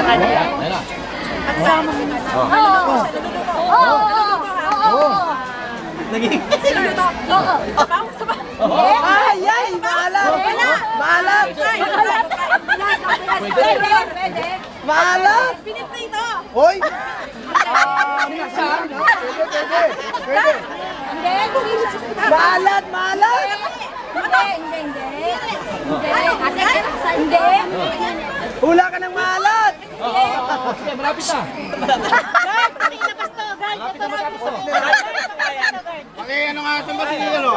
kanya. Ayan na. Kasama mo na. Oo. Naging... Ay, ay! Maalat! Maalat! Pwede. Maalat! Pinipray ito. Hoy! Minsan? Pwede. Hindi, hindi siya. Maalat! Maalat! Hindi. Hula ka ng maalat! Sige, malapit na. Ano nga sa masinigil o?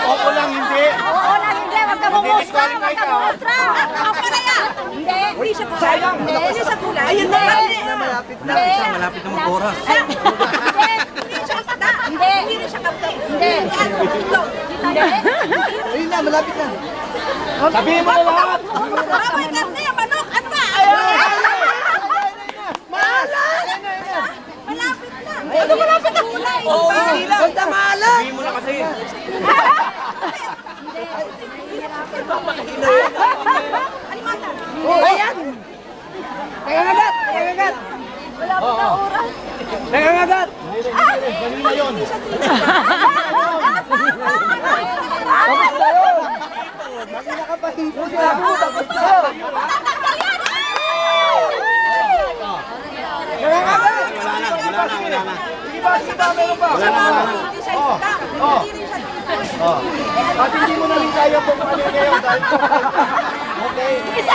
Oo lang, hindi. Oo lang, hindi. Wag ka bumustra. Wag ka bumustra. Ako na yan. Hindi. Hindi siya kulay. Hindi siya kulay. Ayun na. Malapit na. Malapit na mag-oras. Hindi. Hindi siya isda. Hindi. Hindi siya kape. Hindi. Hindi. Ayun na, malapit na. Sabihin mo na lahat. Mamay karne, manok. Ano ba? Maalat! Malapit na. Ano malapit na kulay? Basta maalat! Sabihin mo na kasi. Ayan! Nangangagat! Nangangagat! Malapit na oras. Nangangagat! Kanina yun. Tapos na yun! Mali nakapahipos na ako! Tapos na! Nangangagat! Wala na. Sige ba? Meron pa? Hindi siya isda. Hindi rin siya sipon. At hindi mo na rin kaya po kung ano yun ngayon dahil... Okay. Isa